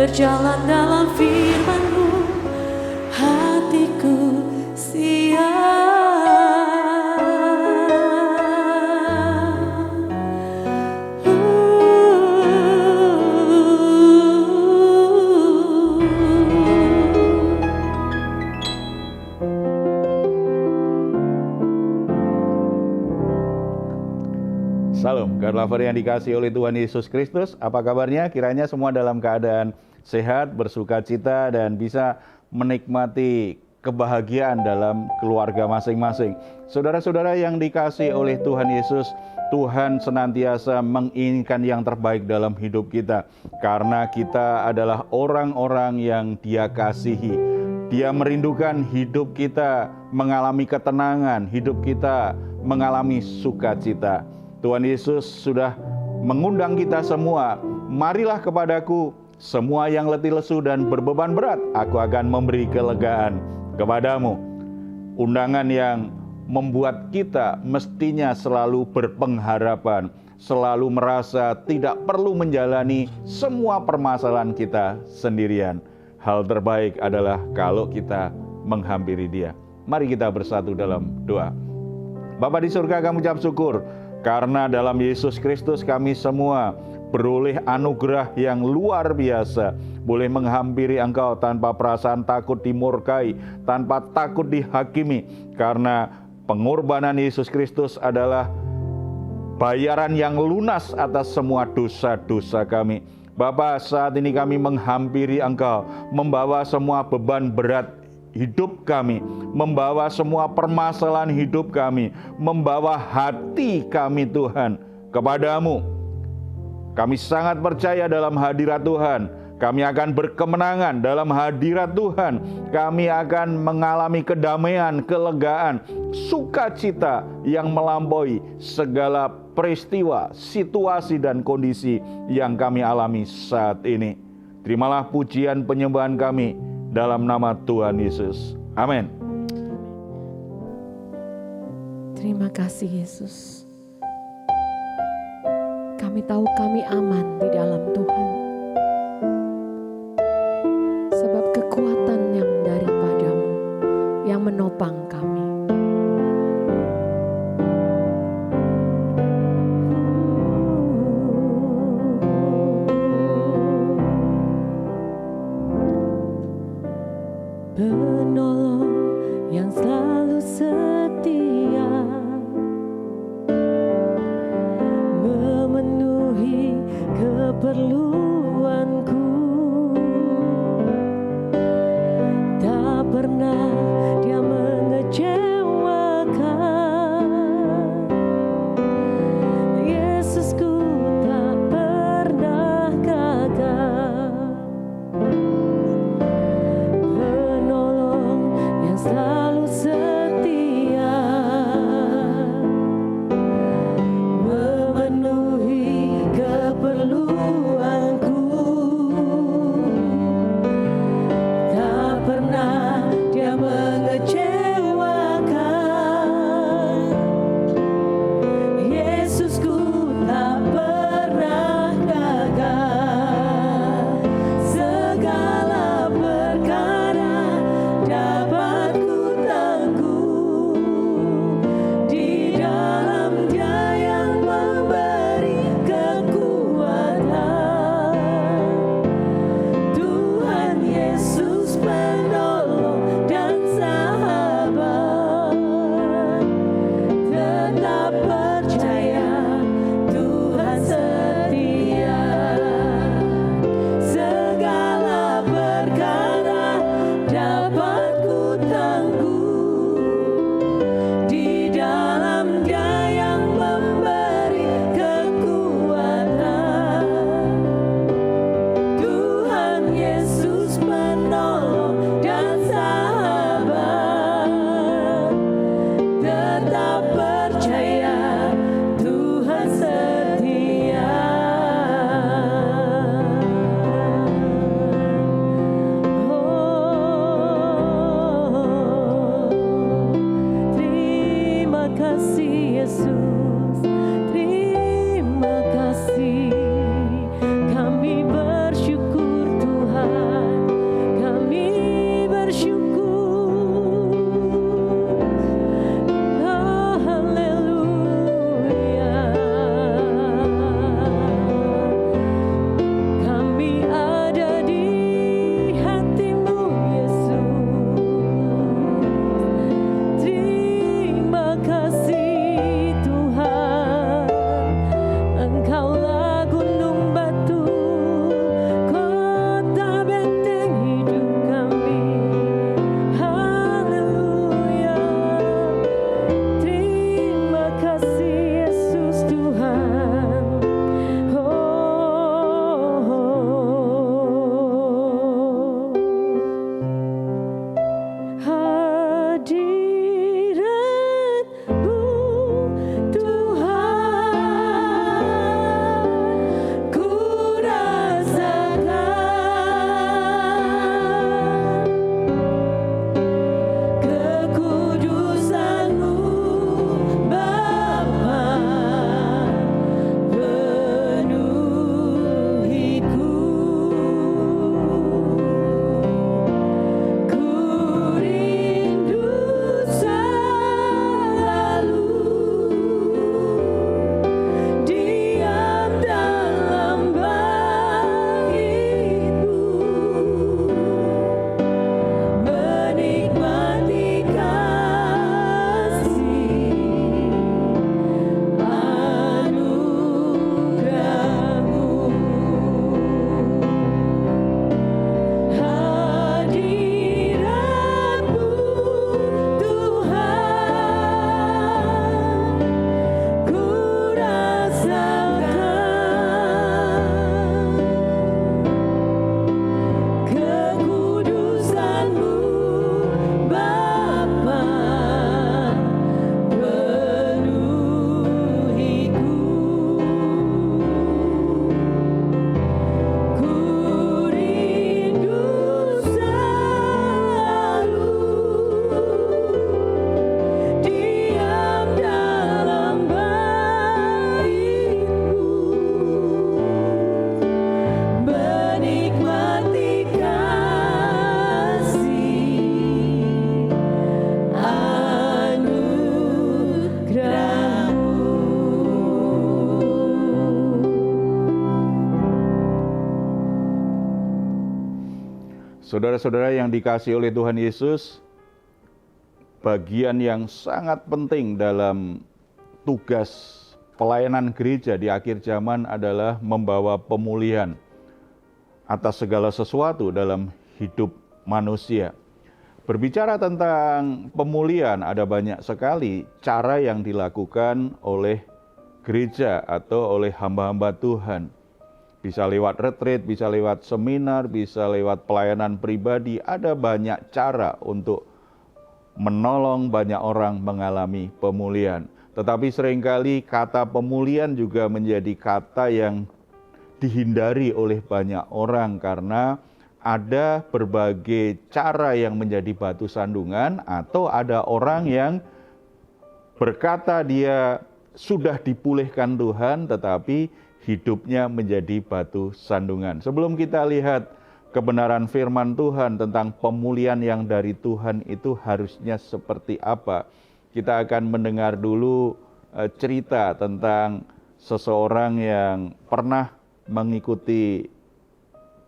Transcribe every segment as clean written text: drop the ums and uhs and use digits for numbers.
berjalan dalam firman-Mu, hatiku siap. Salam, God lover yang dikasihi oleh Tuhan Yesus Kristus. Apa kabarnya? Kiranya semua dalam keadaan sehat, bersuka cita, dan bisa menikmati kebahagiaan dalam keluarga masing-masing. Saudara-saudara yang dikasihi oleh Tuhan Yesus, Tuhan senantiasa menginginkan yang terbaik dalam hidup kita. Karena kita adalah orang-orang yang Dia kasihi. Dia merindukan hidup kita mengalami ketenangan, hidup kita mengalami sukacita. Tuhan Yesus sudah mengundang kita semua, marilah kepadaku semua yang letih lesu dan berbeban berat, aku akan memberi kelegaan kepadamu. Undangan yang membuat kita mestinya selalu berpengharapan, selalu merasa tidak perlu menjalani semua permasalahan kita sendirian. Hal terbaik adalah kalau kita menghampiri Dia. Mari kita bersatu dalam doa. Bapa di surga, kami ucap syukur karena dalam Yesus Kristus kami semua beroleh anugerah yang luar biasa. Boleh menghampiri Engkau tanpa perasaan takut dimurkai, tanpa takut dihakimi. Karena pengorbanan Yesus Kristus adalah bayaran yang lunas atas semua dosa-dosa kami. Bapa, saat ini kami menghampiri Engkau, membawa semua beban berat hidup kami, membawa semua permasalahan hidup kami, membawa hati kami Tuhan kepadamu. Kami sangat percaya dalam hadirat Tuhan, kami akan berkemenangan dalam hadirat Tuhan, kami akan mengalami kedamaian, kelegaan, sukacita yang melampaui segala peristiwa, situasi dan kondisi yang kami alami saat ini. Terimalah pujian penyembahan kami dalam nama Tuhan Yesus. Amin. Terima kasih Yesus. Kami tahu kami aman di dalam Tuhan. Sebab kekuatan yang daripada-Mu yang menopang kami. Penolong yang selalu setia, memenuhi keperluanku. Tak pernah Dia mengecewakan. Yesusku tak pernah gagal. Selalu setia, memenuhi keperluanku. Saudara-saudara yang dikasihi oleh Tuhan Yesus, bagian yang sangat penting dalam tugas pelayanan gereja di akhir zaman adalah membawa pemulihan atas segala sesuatu dalam hidup manusia. Berbicara tentang pemulihan, ada banyak sekali cara yang dilakukan oleh gereja atau oleh hamba-hamba Tuhan. Bisa lewat retreat, bisa lewat seminar, bisa lewat pelayanan pribadi. Ada banyak cara untuk menolong banyak orang mengalami pemulihan. Tetapi seringkali kata pemulihan juga menjadi kata yang dihindari oleh banyak orang karena ada berbagai cara yang menjadi batu sandungan, atau ada orang yang berkata dia sudah dipulihkan Tuhan tetapi hidupnya menjadi batu sandungan. Sebelum kita lihat kebenaran firman Tuhan tentang pemulihan yang dari Tuhan itu harusnya seperti apa, kita akan mendengar dulu cerita tentang seseorang yang pernah mengikuti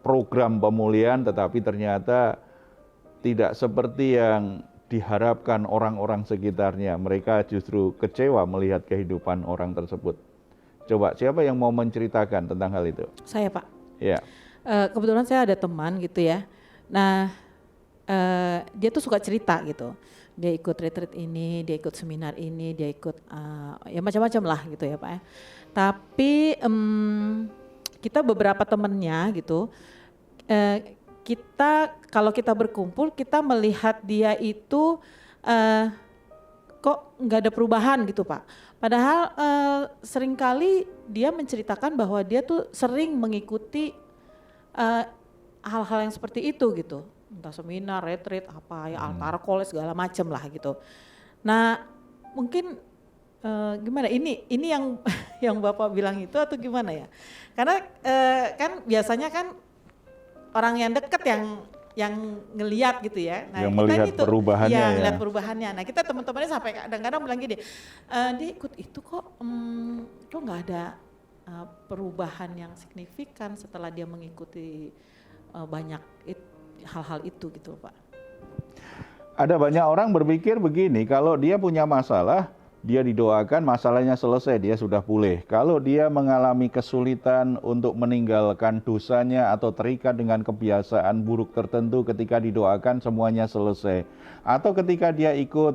program pemulihan tetapi ternyata tidak seperti yang diharapkan orang-orang sekitarnya. Mereka justru kecewa melihat kehidupan orang tersebut. Coba, siapa yang mau menceritakan tentang hal itu? Saya, Pak. Ya. Kebetulan saya ada teman gitu ya. Nah, dia tuh suka cerita gitu. Dia ikut retreat ini, dia ikut seminar ini, dia ikut ya macam-macam lah gitu ya, Pak. Tapi kita beberapa temennya gitu, kita kalau kita berkumpul kita melihat dia itu kok nggak ada perubahan gitu, Pak. Padahal seringkali dia menceritakan bahwa dia tuh sering mengikuti hal-hal yang seperti itu gitu, entah seminar, retreat, apa ya, altar call segala macam lah gitu. Nah mungkin gimana ini yang yang Bapak bilang itu atau gimana ya? Karena kan biasanya kan orang yang dekat yang ngelihat gitu ya. Nah, yang melihat itu, perubahannya ya. Ngelihat perubahannya. Nah kita teman-temannya sampai kadang-kadang bilang gini, dia ikut itu kok nggak ada perubahan yang signifikan setelah dia mengikuti banyak hal-hal itu gitu Pak. Ada banyak orang berpikir begini, kalau dia punya masalah, dia didoakan masalahnya selesai, dia sudah pulih. Kalau dia mengalami kesulitan untuk meninggalkan dosanya atau terikat dengan kebiasaan buruk tertentu, ketika didoakan semuanya selesai. Atau ketika dia ikut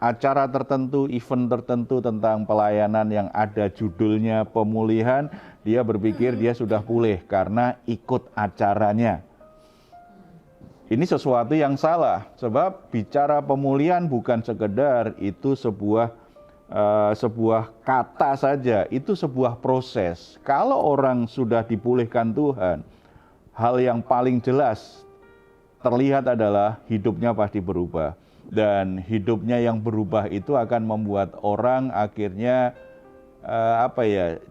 acara tertentu, event tertentu tentang pelayanan yang ada judulnya pemulihan, dia berpikir dia sudah pulih karena ikut acaranya. Ini sesuatu yang salah, sebab bicara pemulihan bukan sekedar itu sebuah kata saja, itu sebuah proses. Kalau orang sudah dipulihkan Tuhan, hal yang paling jelas terlihat adalah hidupnya pasti berubah. Dan hidupnya yang berubah itu akan membuat orang akhirnya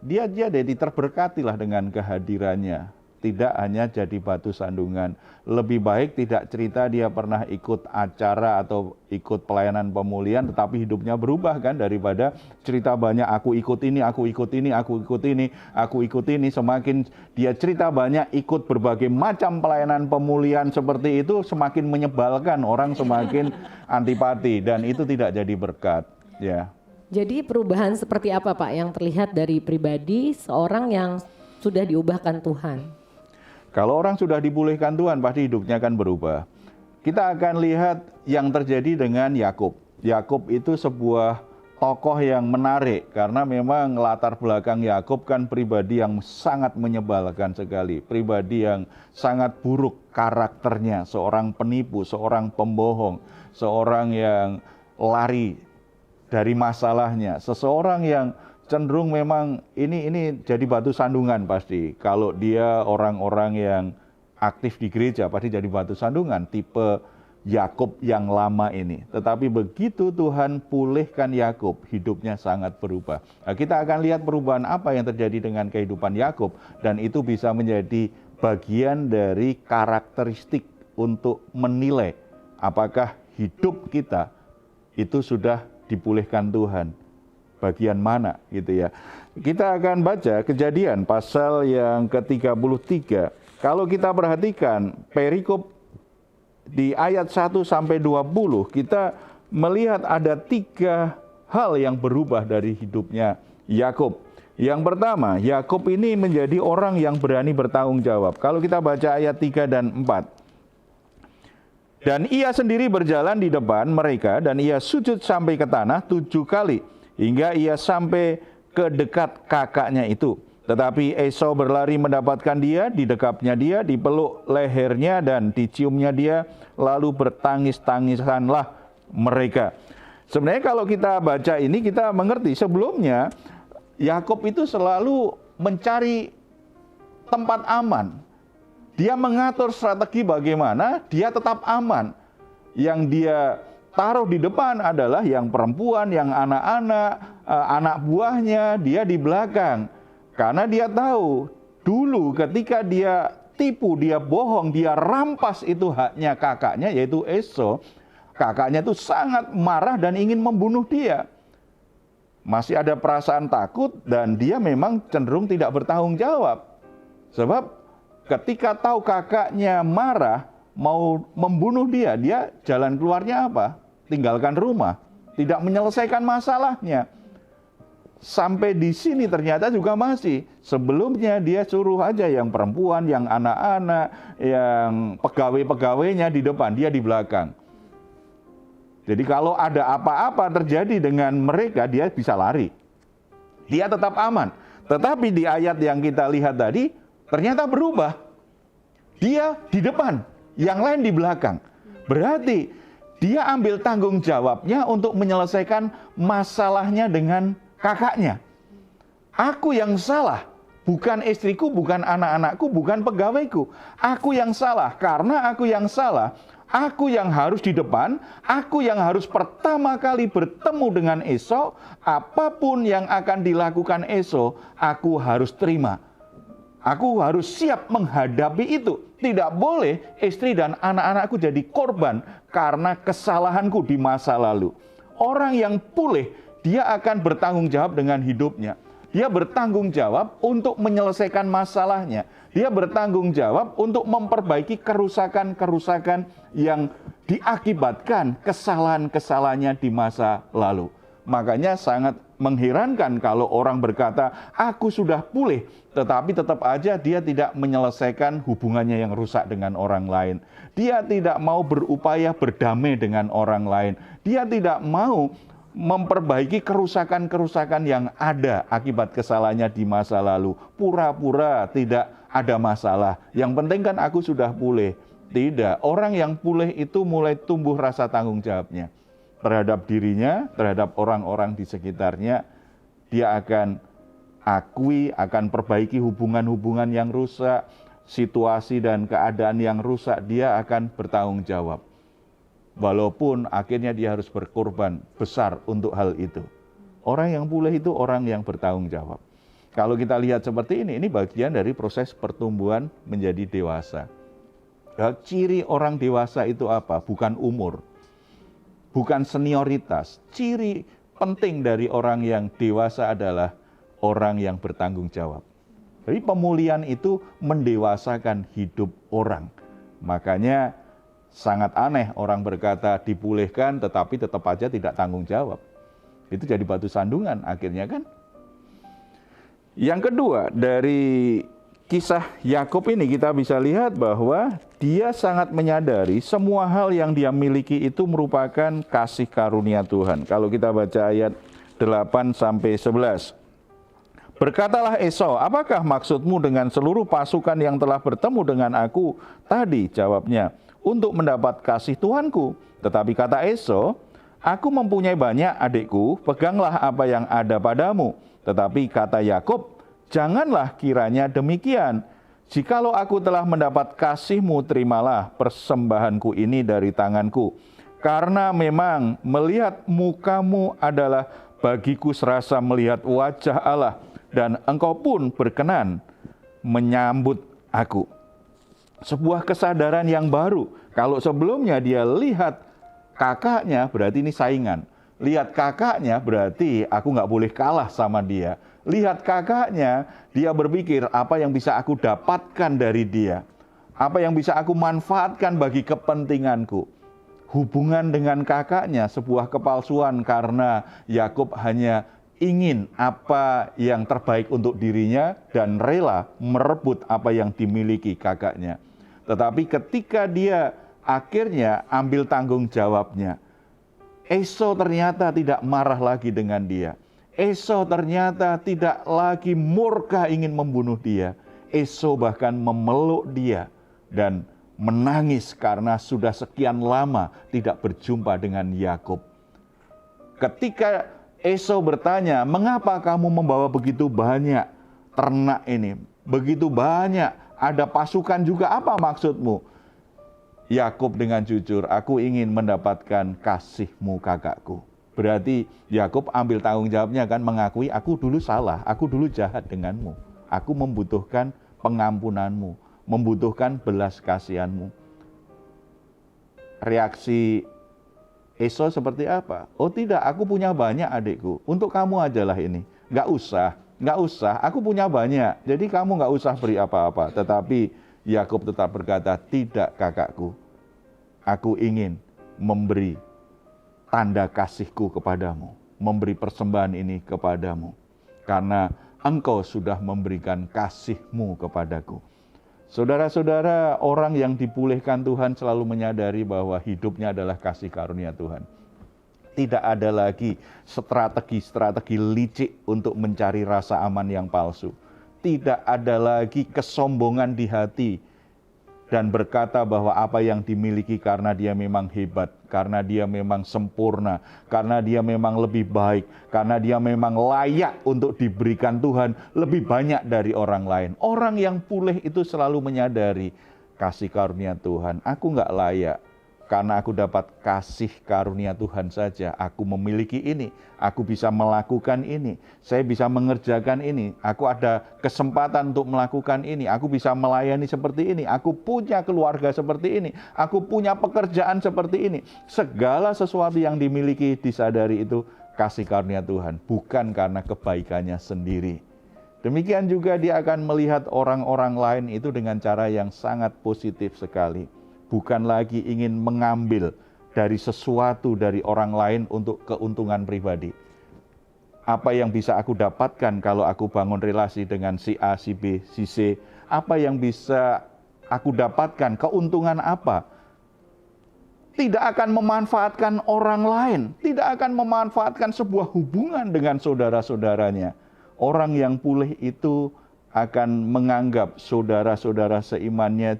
dia jadi terberkatilah dengan kehadirannya. Tidak hanya jadi batu sandungan. Lebih baik tidak cerita dia pernah ikut acara atau ikut pelayanan pemulihan tetapi hidupnya berubah kan, daripada cerita banyak aku ikut ini, aku ikut ini, aku ikut ini, aku ikut ini. Semakin dia cerita banyak ikut berbagai macam pelayanan pemulihan seperti itu, semakin menyebalkan, orang semakin antipati dan itu tidak jadi berkat ya. Jadi perubahan seperti apa Pak yang terlihat dari pribadi seorang yang sudah diubahkan Tuhan? Kalau orang sudah dipulihkan Tuhan, pasti hidupnya akan berubah. Kita akan lihat yang terjadi dengan Yakub. Yakub itu sebuah tokoh yang menarik karena memang latar belakang Yakub kan pribadi yang sangat menyebalkan sekali, pribadi yang sangat buruk karakternya, seorang penipu, seorang pembohong, seorang yang lari dari masalahnya, seseorang yang cenderung memang ini jadi batu sandungan pasti. Kalau dia orang-orang yang aktif di gereja pasti jadi batu sandungan, tipe Yakub yang lama ini. Tetapi begitu Tuhan pulihkan Yakub, hidupnya sangat berubah. Nah, kita akan lihat perubahan apa yang terjadi dengan kehidupan Yakub, dan itu bisa menjadi bagian dari karakteristik untuk menilai apakah hidup kita itu sudah dipulihkan Tuhan. Bagian mana gitu ya. Kita akan baca Kejadian pasal yang ke-33. Kalau kita perhatikan perikop di ayat 1 sampai 20 kita melihat ada 3 hal yang berubah dari hidupnya Yakub. Yang pertama, Yakub ini menjadi orang yang berani bertanggung jawab. Kalau kita baca ayat 3 dan 4. Dan ia sendiri berjalan di depan mereka dan ia sujud sampai ke tanah 7 kali hingga ia sampai ke dekat kakaknya itu. Tetapi Esau berlari mendapatkan dia, didekapnya dia, dipeluk lehernya dan diciumnya dia, lalu bertangis-tangisanlah mereka. Sebenarnya kalau kita baca ini kita mengerti sebelumnya Yakub itu selalu mencari tempat aman. Dia mengatur strategi bagaimana dia tetap aman. Yang dia taruh di depan adalah yang perempuan, yang anak-anak, anak buahnya, dia di belakang. Karena dia tahu dulu ketika dia tipu, dia bohong, dia rampas itu haknya kakaknya yaitu Esau. Kakaknya itu sangat marah dan ingin membunuh dia. Masih ada perasaan takut dan dia memang cenderung tidak bertanggung jawab. Sebab ketika tahu kakaknya marah mau membunuh dia jalan keluarnya apa? Tinggalkan rumah, tidak menyelesaikan masalahnya. Sampai di sini ternyata juga masih. Sebelumnya dia suruh aja yang perempuan, yang anak-anak, yang pegawai-pegawainya di depan, dia di belakang. Jadi kalau ada apa-apa terjadi dengan mereka, dia bisa lari. Dia tetap aman. Tetapi di ayat yang kita lihat tadi, ternyata berubah. Dia di depan, yang lain di belakang. Berarti dia ambil tanggung jawabnya untuk menyelesaikan masalahnya dengan kakaknya. Aku yang salah, bukan istriku, bukan anak-anakku, bukan pegawaiku. Aku yang salah, karena aku yang salah. Aku yang harus di depan, aku yang harus pertama kali bertemu dengan Esau. Apapun yang akan dilakukan Esau, aku harus terima. Aku harus siap menghadapi itu. Tidak boleh istri dan anak-anakku jadi korban karena kesalahanku di masa lalu. Orang yang pulih, dia akan bertanggung jawab dengan hidupnya. Dia bertanggung jawab untuk menyelesaikan masalahnya. Dia bertanggung jawab untuk memperbaiki kerusakan-kerusakan yang diakibatkan kesalahan-kesalahannya di masa lalu. Makanya sangat mengherankan kalau orang berkata, aku sudah pulih, tetapi tetap aja dia tidak menyelesaikan hubungannya yang rusak dengan orang lain. Dia tidak mau berupaya berdamai dengan orang lain. Dia tidak mau memperbaiki kerusakan-kerusakan yang ada akibat kesalahannya di masa lalu. Pura-pura tidak ada masalah. Yang penting kan aku sudah pulih. Tidak, orang yang pulih itu mulai tumbuh rasa tanggung jawabnya terhadap dirinya, terhadap orang-orang di sekitarnya. Dia akan akui, akan perbaiki hubungan-hubungan yang rusak, situasi dan keadaan yang rusak, dia akan bertanggung jawab. Walaupun akhirnya dia harus berkorban besar untuk hal itu. Orang yang pulih itu orang yang bertanggung jawab. Kalau kita lihat seperti ini bagian dari proses pertumbuhan menjadi dewasa. Ciri orang dewasa itu apa? Bukan umur, bukan senioritas. Ciri penting dari orang yang dewasa adalah orang yang bertanggung jawab. Jadi pemulihan itu mendewasakan hidup orang. Makanya sangat aneh orang berkata dipulihkan tetapi tetap aja tidak tanggung jawab. Itu jadi batu sandungan akhirnya kan. Yang kedua, dari kisah Yakub ini kita bisa lihat bahwa dia sangat menyadari semua hal yang dia miliki itu merupakan kasih karunia Tuhan. Kalau kita baca ayat 8 sampai 11. Berkatalah Esau, apakah maksudmu dengan seluruh pasukan yang telah bertemu dengan aku tadi? Jawabnya, untuk mendapat kasih Tuanku. Tetapi kata Esau, aku mempunyai banyak adikku, peganglah apa yang ada padamu. Tetapi kata Yakub, janganlah kiranya demikian. Jikalau aku telah mendapat kasihmu, terimalah persembahanku ini dari tanganku. Karena memang melihat mukamu adalah bagiku serasa melihat wajah Allah, dan engkau pun berkenan menyambut aku. Sebuah kesadaran yang baru. Kalau sebelumnya dia lihat kakaknya, berarti ini saingan. Lihat kakaknya, berarti aku nggak boleh kalah sama dia. Lihat kakaknya, dia berpikir apa yang bisa aku dapatkan dari dia. Apa yang bisa aku manfaatkan bagi kepentinganku? Hubungan dengan kakaknya sebuah kepalsuan karena Yakub hanya ingin apa yang terbaik untuk dirinya dan rela merebut apa yang dimiliki kakaknya. Tetapi ketika dia akhirnya ambil tanggung jawabnya, Esau ternyata tidak marah lagi dengan dia. Esau ternyata tidak lagi murka ingin membunuh dia. Esau bahkan memeluk dia dan menangis karena sudah sekian lama tidak berjumpa dengan Yakub. Ketika Esau bertanya, "Mengapa kamu membawa begitu banyak ternak ini? Begitu banyak, ada pasukan juga, apa maksudmu?" Yakub dengan jujur, "Aku ingin mendapatkan kasih-Mu kakakku." Berarti Yakub ambil tanggung jawabnya kan, mengakui, "Aku dulu salah, aku dulu jahat denganmu. Aku membutuhkan pengampunan-Mu, membutuhkan belas kasihan-Mu." Reaksi Esau seperti apa? "Oh tidak, aku punya banyak adikku, untuk kamu ajalah ini. Nggak usah, aku punya banyak, jadi kamu nggak usah beri apa-apa." Tetapi Yakub tetap berkata, "Tidak kakakku, aku ingin memberi tanda kasihku kepadamu, memberi persembahan ini kepadamu, karena engkau sudah memberikan kasih-Mu kepadaku." Saudara-saudara, orang yang dipulihkan Tuhan selalu menyadari bahwa hidupnya adalah kasih karunia Tuhan. Tidak ada lagi strategi-strategi licik untuk mencari rasa aman yang palsu. Tidak ada lagi kesombongan di hati dan berkata bahwa apa yang dimiliki karena dia memang hebat, karena dia memang sempurna, karena dia memang lebih baik, karena dia memang layak untuk diberikan Tuhan lebih banyak dari orang lain. Orang yang pulih itu selalu menyadari kasih karunia Tuhan. Aku nggak layak, karena aku dapat kasih karunia Tuhan saja. Aku memiliki ini, aku bisa melakukan ini, saya bisa mengerjakan ini, aku ada kesempatan untuk melakukan ini, aku bisa melayani seperti ini, aku punya keluarga seperti ini, aku punya pekerjaan seperti ini. Segala sesuatu yang dimiliki disadari itu kasih karunia Tuhan, bukan karena kebaikannya sendiri. Demikian juga dia akan melihat orang-orang lain itu dengan cara yang sangat positif sekali. Bukan lagi ingin mengambil dari sesuatu dari orang lain untuk keuntungan pribadi. Apa yang bisa aku dapatkan kalau aku bangun relasi dengan si A, si B, si C? Apa yang bisa aku dapatkan? Keuntungan apa? Tidak akan memanfaatkan orang lain, tidak akan memanfaatkan sebuah hubungan dengan saudara-saudaranya. Orang yang pulih itu akan menganggap saudara-saudara seimannya,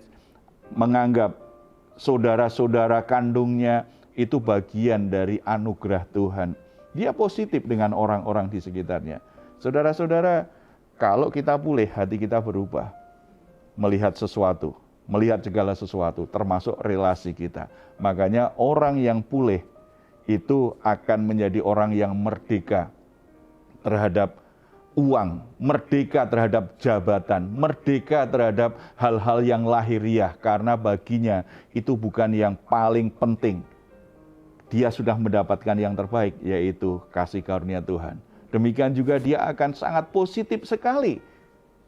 menganggap saudara-saudara kandungnya itu bagian dari anugerah Tuhan. Dia positif dengan orang-orang di sekitarnya. Saudara-saudara, kalau kita pulih, hati kita berubah. Melihat sesuatu, melihat segala sesuatu, termasuk relasi kita. Makanya orang yang pulih itu akan menjadi orang yang merdeka terhadap uang, merdeka terhadap jabatan, merdeka terhadap hal-hal yang lahiriah, karena baginya itu bukan yang paling penting. Dia sudah mendapatkan yang terbaik, yaitu kasih karunia Tuhan. Demikian juga dia akan sangat positif sekali.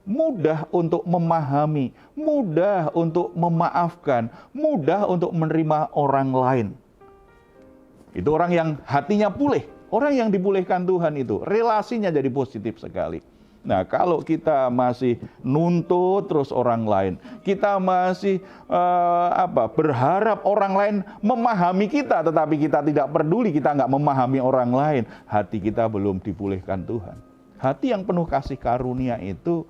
Mudah untuk memahami, mudah untuk memaafkan, mudah untuk menerima orang lain. Itu orang yang hatinya pulih. Orang yang dipulihkan Tuhan itu, relasinya jadi positif sekali. Nah, kalau kita masih nuntut terus orang lain, kita masih berharap orang lain memahami kita, tetapi kita tidak peduli, kita nggak memahami orang lain, hati kita belum dipulihkan Tuhan. Hati yang penuh kasih karunia itu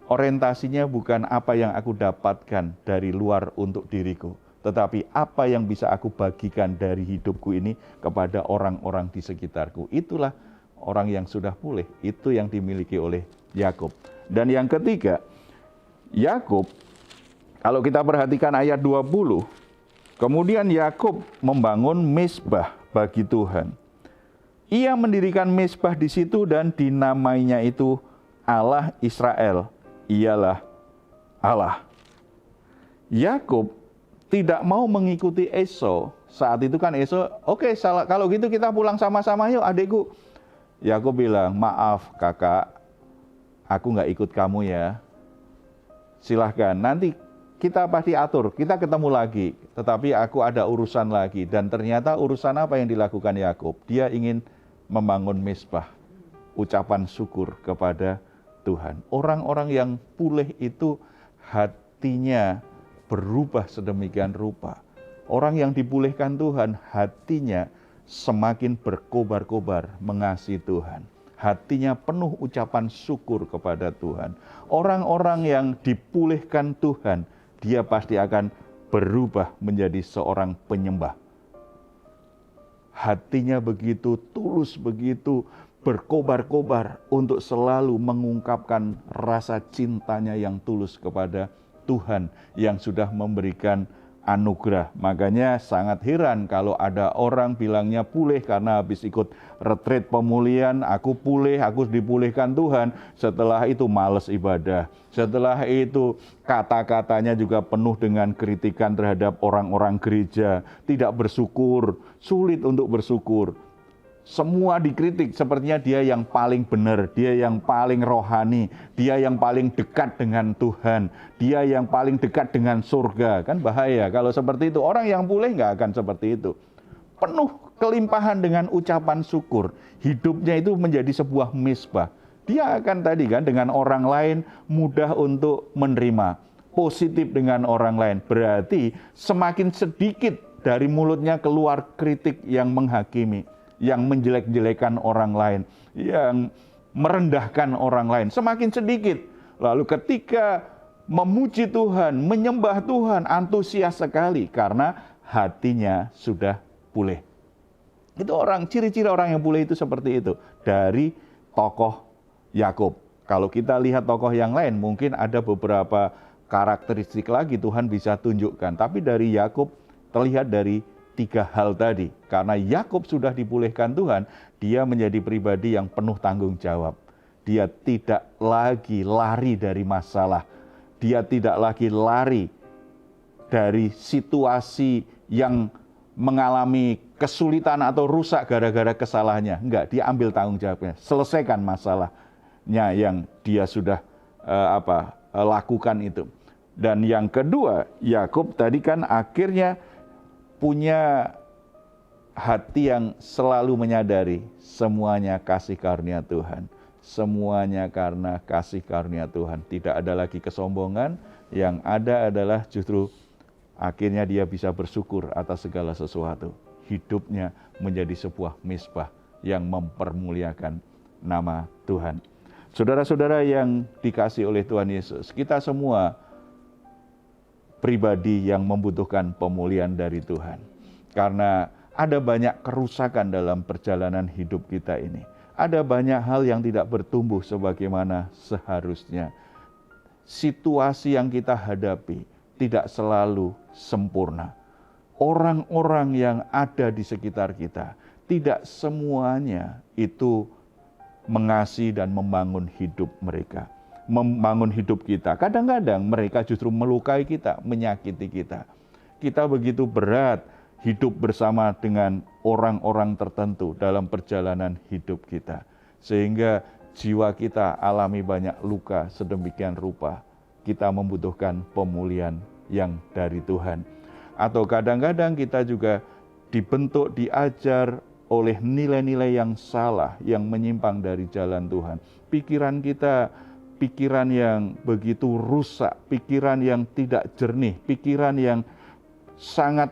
orientasinya bukan apa yang aku dapatkan dari luar untuk diriku, tetapi apa yang bisa aku bagikan dari hidupku ini kepada orang-orang di sekitarku. Itulah orang yang sudah pulih. Itu yang dimiliki oleh Yakub. Dan yang ketiga, Yakub, kalau kita perhatikan ayat 20, kemudian Yakub membangun mezbah bagi Tuhan. Ia mendirikan mezbah di situ dan dinamainya itu Allah Israel. Ialah Allah. Yakub tidak mau mengikuti Esau. Saat itu kan Esau, oke, kalau gitu kita pulang sama-sama yuk adikku. Yakub bilang, "Maaf kakak, aku nggak ikut kamu ya. Silahkan, nanti kita pasti atur, kita ketemu lagi, tetapi aku ada urusan lagi. Dan ternyata urusan apa yang dilakukan Yakub? Dia ingin membangun mezbah, ucapan syukur kepada Tuhan. Orang-orang yang pulih itu hatinya berubah sedemikian rupa. Orang yang dipulihkan Tuhan, hatinya semakin berkobar-kobar mengasihi Tuhan. Hatinya penuh ucapan syukur kepada Tuhan. Orang-orang yang dipulihkan Tuhan, dia pasti akan berubah menjadi seorang penyembah. Hatinya begitu tulus, begitu berkobar-kobar untuk selalu mengungkapkan rasa cintanya yang tulus kepada Tuhan yang sudah memberikan anugerah. Makanya sangat heran kalau ada orang bilangnya pulih karena habis ikut retreat pemulihan, aku pulih, aku dipulihkan Tuhan. Setelah itu malas ibadah. Setelah itu kata-katanya juga penuh dengan kritikan terhadap orang-orang gereja. Tidak bersyukur, sulit untuk bersyukur. Semua dikritik, sepertinya dia yang paling benar, dia yang paling rohani, dia yang paling dekat dengan Tuhan, dia yang paling dekat dengan surga. Kan bahaya kalau seperti itu. Orang yang pulih nggak akan seperti itu. Penuh kelimpahan dengan ucapan syukur. Hidupnya itu menjadi sebuah mezbah. Dia akan tadi kan dengan orang lain mudah untuk menerima. Positif dengan orang lain. Berarti semakin sedikit dari mulutnya keluar kritik yang menghakimi, yang menjelek-jelekan orang lain, yang merendahkan orang lain. Semakin sedikit. Lalu ketika memuji Tuhan, menyembah Tuhan, antusias sekali karena hatinya sudah pulih. Itu ciri-ciri orang yang pulih itu seperti itu. Dari tokoh Yakub. Kalau kita lihat tokoh yang lain, mungkin ada beberapa karakteristik lagi Tuhan bisa tunjukkan. Tapi dari Yakub terlihat dari 3 hal tadi. Karena Yakub sudah dipulihkan Tuhan, dia menjadi pribadi yang penuh tanggung jawab. Dia tidak lagi lari dari masalah. Dia tidak lagi lari dari situasi yang mengalami kesulitan atau rusak gara-gara kesalahannya. Enggak, dia ambil tanggung jawabnya. Selesaikan masalahnya yang dia sudah lakukan itu. Dan yang kedua, Yakub tadi kan akhirnya punya hati yang selalu menyadari semuanya kasih karunia Tuhan. Semuanya karena kasih karunia Tuhan. Tidak ada lagi kesombongan, yang ada adalah justru akhirnya dia bisa bersyukur atas segala sesuatu. Hidupnya menjadi sebuah mezbah yang mempermuliakan nama Tuhan. Saudara-saudara yang dikasihi oleh Tuhan Yesus, kita semua pribadi yang membutuhkan pemulihan dari Tuhan. Karena ada banyak kerusakan dalam perjalanan hidup kita ini. Ada banyak hal yang tidak bertumbuh sebagaimana seharusnya. Situasi yang kita hadapi tidak selalu sempurna. Orang-orang yang ada di sekitar kita, tidak semuanya itu mengasihi dan membangun hidup mereka. Membangun hidup kita. Kadang-kadang mereka justru melukai kita, menyakiti kita. Kita begitu berat hidup bersama dengan orang-orang tertentu dalam perjalanan hidup kita. Sehingga jiwa kita alami banyak luka sedemikian rupa. Kita membutuhkan pemulihan yang dari Tuhan. Atau kadang-kadang kita juga dibentuk, diajar oleh nilai-nilai yang salah, yang menyimpang dari jalan Tuhan. Pikiran kita pikiran yang begitu rusak, pikiran yang tidak jernih, pikiran yang sangat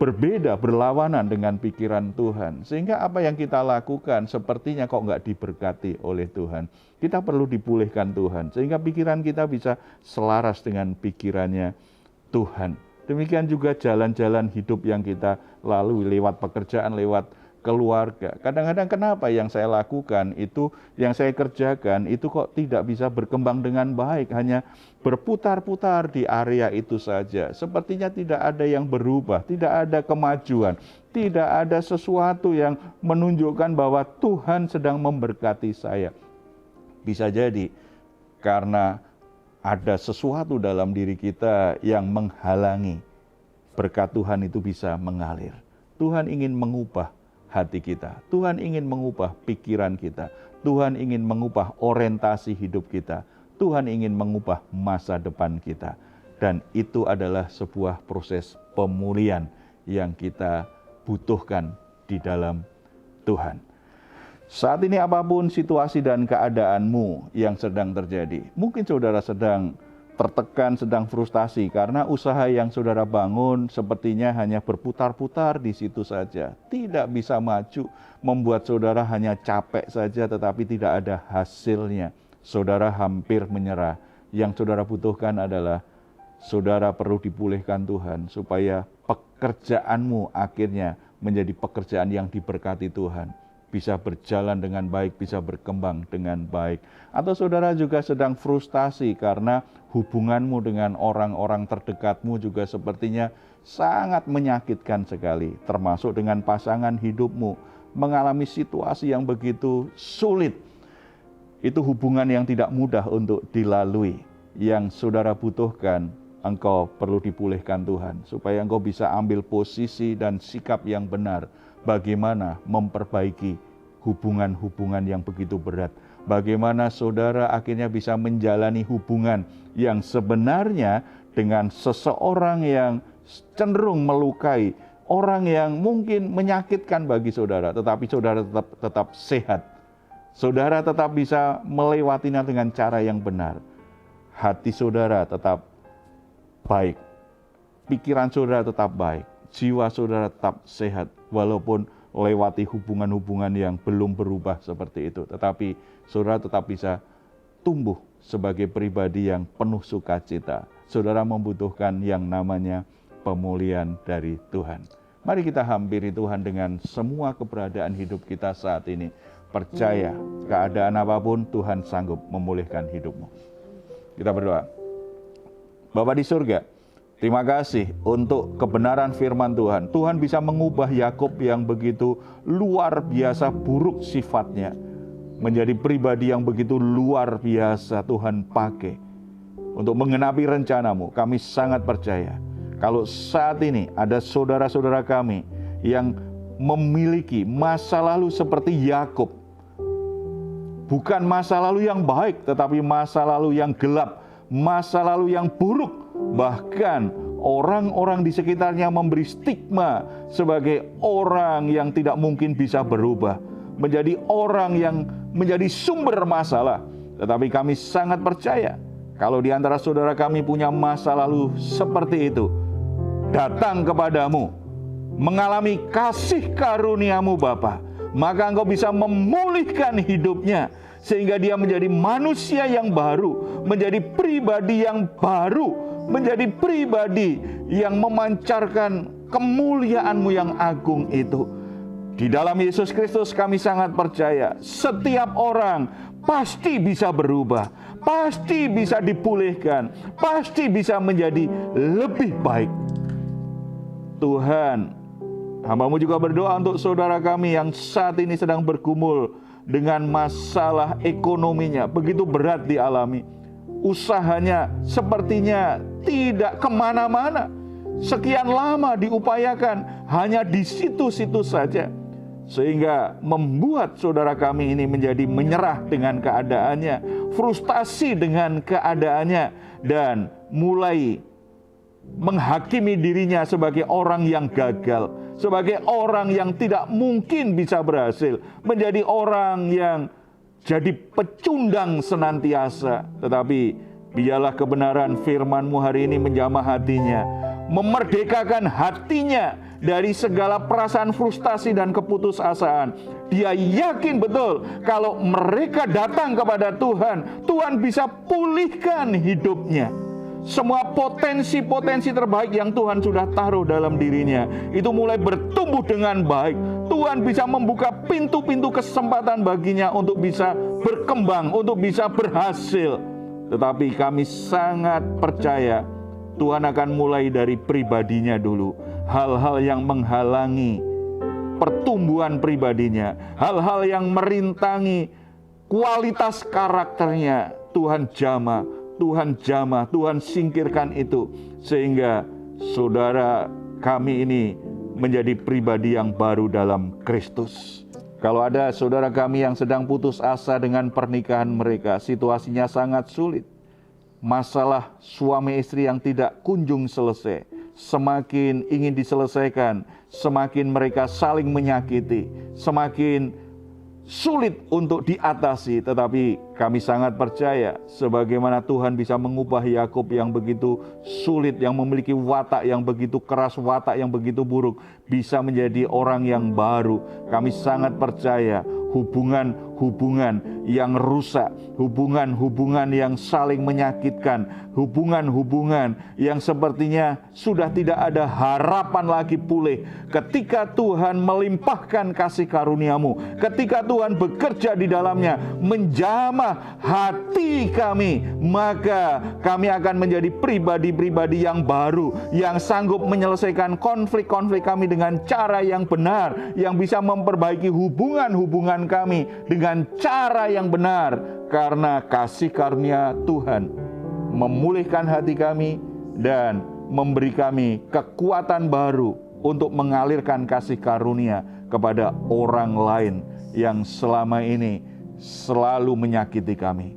berbeda, berlawanan dengan pikiran Tuhan. Sehingga apa yang kita lakukan sepertinya kok nggak diberkati oleh Tuhan. Kita perlu dipulihkan Tuhan, sehingga pikiran kita bisa selaras dengan pikirannya Tuhan. Demikian juga jalan-jalan hidup yang kita lalui lewat pekerjaan, lewat keluarga. Kadang-kadang kenapa yang saya lakukan itu, yang saya kerjakan itu kok tidak bisa berkembang dengan baik, hanya berputar-putar di area itu saja. Sepertinya tidak ada yang berubah, tidak ada kemajuan, tidak ada sesuatu yang menunjukkan bahwa Tuhan sedang memberkati saya. Bisa jadi karena ada sesuatu dalam diri kita yang menghalangi berkat Tuhan itu bisa mengalir. Tuhan ingin mengubah hati kita. Tuhan ingin mengubah pikiran kita. Tuhan ingin mengubah orientasi hidup kita. Tuhan ingin mengubah masa depan kita. Dan itu adalah sebuah proses pemulihan yang kita butuhkan di dalam Tuhan. Saat ini apapun situasi dan keadaanmu yang sedang terjadi, mungkin saudara sedang tertekan, sedang frustasi karena usaha yang saudara bangun sepertinya hanya berputar-putar di situ saja, tidak bisa maju, membuat saudara hanya capek saja tetapi tidak ada hasilnya. Saudara hampir menyerah. Yang saudara butuhkan adalah saudara perlu dipulihkan Tuhan supaya pekerjaanmu akhirnya menjadi pekerjaan yang diberkati Tuhan, bisa berjalan dengan baik, bisa berkembang dengan baik. Atau saudara juga sedang frustasi karena hubunganmu dengan orang-orang terdekatmu juga sepertinya sangat menyakitkan sekali, termasuk dengan pasangan hidupmu, mengalami situasi yang begitu sulit. Itu hubungan yang tidak mudah untuk dilalui. Yang saudara butuhkan, engkau perlu dipulihkan Tuhan, supaya engkau bisa ambil posisi dan sikap yang benar. Bagaimana memperbaiki hubungan-hubungan yang begitu berat. Bagaimana saudara akhirnya bisa menjalani hubungan yang sebenarnya dengan seseorang yang cenderung melukai, orang yang mungkin menyakitkan bagi saudara, tetapi saudara tetap sehat. Saudara tetap bisa melewatinya dengan cara yang benar. Hati saudara tetap baik, pikiran saudara tetap baik, jiwa saudara tetap sehat, walaupun lewati hubungan-hubungan yang belum berubah seperti itu. Tetapi saudara tetap bisa tumbuh sebagai pribadi yang penuh sukacita. Saudara membutuhkan yang namanya pemulihan dari Tuhan. Mari kita hampiri Tuhan dengan semua keberadaan hidup kita saat ini. Percaya, keadaan apapun Tuhan sanggup memulihkan hidupmu. Kita berdoa. Bapa di surga, terima kasih untuk kebenaran firman Tuhan. Tuhan bisa mengubah Yakub yang begitu luar biasa buruk sifatnya menjadi pribadi yang begitu luar biasa Tuhan pakai untuk mengenapi rencanamu. Kami sangat percaya kalau saat ini ada saudara-saudara kami yang memiliki masa lalu seperti Yakub. Bukan masa lalu yang baik, tetapi masa lalu yang gelap, masa lalu yang buruk. Bahkan orang-orang di sekitarnya memberi stigma sebagai orang yang tidak mungkin bisa berubah, menjadi orang yang menjadi sumber masalah. Tetapi kami sangat percaya kalau di antara saudara kami punya masa lalu seperti itu, datang kepadamu, mengalami kasih karuniamu Bapa, maka engkau bisa memulihkan hidupnya sehingga dia menjadi manusia yang baru, menjadi pribadi yang baru, menjadi pribadi yang memancarkan kemuliaan-Mu yang agung itu. Di dalam Yesus Kristus kami sangat percaya setiap orang pasti bisa berubah, pasti bisa dipulihkan, pasti bisa menjadi lebih baik. Tuhan, hamba-Mu juga berdoa untuk saudara kami yang saat ini sedang bergumul dengan masalah ekonominya, begitu berat dialami. Usahanya sepertinya tidak kemana-mana. Sekian lama diupayakan, hanya di situ-situ saja. Sehingga membuat saudara kami ini menjadi menyerah dengan keadaannya, frustasi dengan keadaannya, dan mulai menghakimi dirinya sebagai orang yang gagal, sebagai orang yang tidak mungkin bisa berhasil, menjadi orang yang jadi pecundang senantiasa. Tetapi biarlah kebenaran firman-Mu hari ini menjamah hatinya, memerdekakan hatinya dari segala perasaan frustasi dan keputusasaan. Dia yakin betul kalau mereka datang kepada Tuhan, Tuhan bisa pulihkan hidupnya. Semua potensi-potensi terbaik yang Tuhan sudah taruh dalam dirinya itu mulai bertumbuh dengan baik. Tuhan bisa membuka pintu-pintu kesempatan baginya untuk bisa berkembang, untuk bisa berhasil. Tetapi kami sangat percaya Tuhan akan mulai dari pribadinya dulu. Hal-hal yang menghalangi pertumbuhan pribadinya, hal-hal yang merintangi kualitas karakternya, Tuhan jamah, Tuhan singkirkan itu. Sehingga saudara kami ini menjadi pribadi yang baru dalam Kristus. Kalau ada saudara kami yang sedang putus asa dengan pernikahan mereka, situasinya sangat sulit. masalah suami istri yang tidak kunjung selesai, semakin ingin diselesaikan, semakin mereka saling menyakiti, semakin sulit untuk diatasi. Tetapi kami sangat percaya sebagaimana Tuhan bisa mengubah Yakub yang begitu sulit, yang memiliki watak yang begitu keras, watak yang begitu buruk, bisa menjadi orang yang baru. Kami sangat percaya hubungan-hubungan yang rusak, hubungan-hubungan yang saling menyakitkan, hubungan-hubungan yang sepertinya sudah tidak ada harapan lagi pulih. Ketika Tuhan melimpahkan kasih karunia-Mu, ketika Tuhan bekerja di dalamnya, menjamah hati kami, maka kami akan menjadi pribadi-pribadi yang baru, yang sanggup menyelesaikan konflik-konflik kami dengan cara yang benar, yang bisa memperbaiki hubungan-hubungan kami dengan cara yang benar, karena kasih karunia Tuhan memulihkan hati kami dan memberi kami kekuatan baru untuk mengalirkan kasih karunia kepada orang lain yang selama ini selalu menyakiti kami.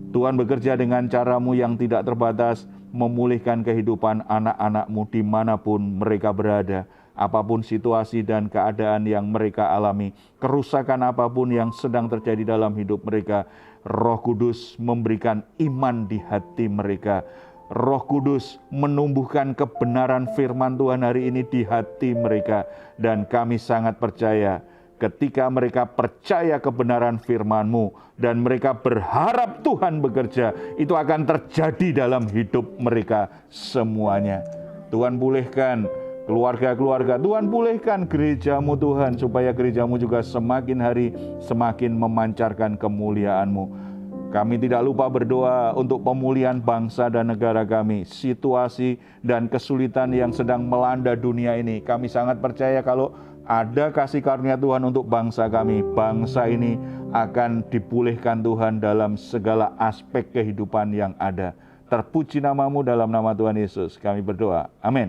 Tuhan bekerja dengan cara-Mu yang tidak terbatas, memulihkan kehidupan anak-anak-Mu dimanapun mereka berada. Apapun situasi dan keadaan yang mereka alami, kerusakan apapun yang sedang terjadi dalam hidup mereka, Roh Kudus memberikan iman di hati mereka. Roh Kudus menumbuhkan kebenaran firman Tuhan hari ini di hati mereka. Dan kami sangat percaya ketika mereka percaya kebenaran firman-Mu dan mereka berharap Tuhan bekerja, itu akan terjadi dalam hidup mereka semuanya. Tuhan pulihkan keluarga-keluarga, Tuhan pulihkan gereja-Mu Tuhan, supaya gereja-Mu juga semakin hari semakin memancarkan kemuliaan-Mu. Kami tidak lupa berdoa untuk pemulihan bangsa dan negara kami. Situasi dan kesulitan yang sedang melanda dunia ini, kami sangat percaya kalau ada kasih karunia Tuhan untuk bangsa kami, bangsa ini akan dipulihkan Tuhan dalam segala aspek kehidupan yang ada. Terpuji nama-Mu, dalam nama Tuhan Yesus kami berdoa. Amin.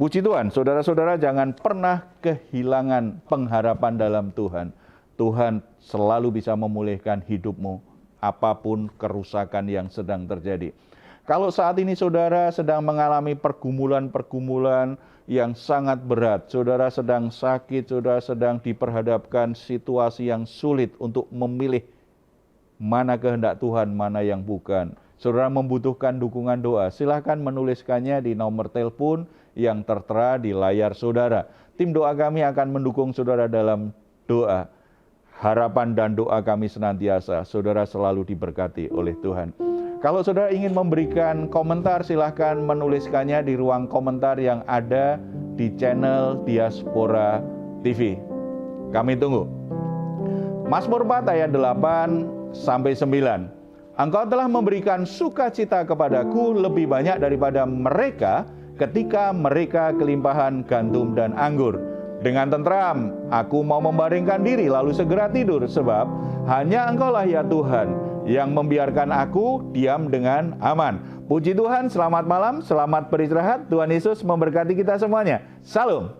Puji Tuhan, saudara-saudara, jangan pernah kehilangan pengharapan dalam Tuhan. Tuhan selalu bisa memulihkan hidupmu, apapun kerusakan yang sedang terjadi. Kalau saat ini saudara sedang mengalami pergumulan-pergumulan yang sangat berat, saudara sedang sakit, saudara sedang diperhadapkan situasi yang sulit untuk memilih mana kehendak Tuhan, mana yang bukan. Saudara membutuhkan dukungan doa, silakan menuliskannya di nomor telepon yang tertera di layar saudara. Tim doa kami akan mendukung saudara dalam doa. Harapan dan doa kami senantiasa, saudara selalu diberkati oleh Tuhan. Kalau saudara ingin memberikan komentar, silahkan menuliskannya di ruang komentar yang ada di channel Diaspora TV. Kami tunggu. Mazmur 4 ayat 8-9. Engkau telah memberikan sukacita kepadaku lebih banyak daripada mereka ketika mereka kelimpahan gandum dan anggur. Dengan tentram, aku mau membaringkan diri lalu segera tidur, sebab hanya Engkaulah ya Tuhan yang membiarkan aku diam dengan aman. Puji Tuhan, selamat malam, selamat beristirahat. Tuhan Yesus memberkati kita semuanya. Salam.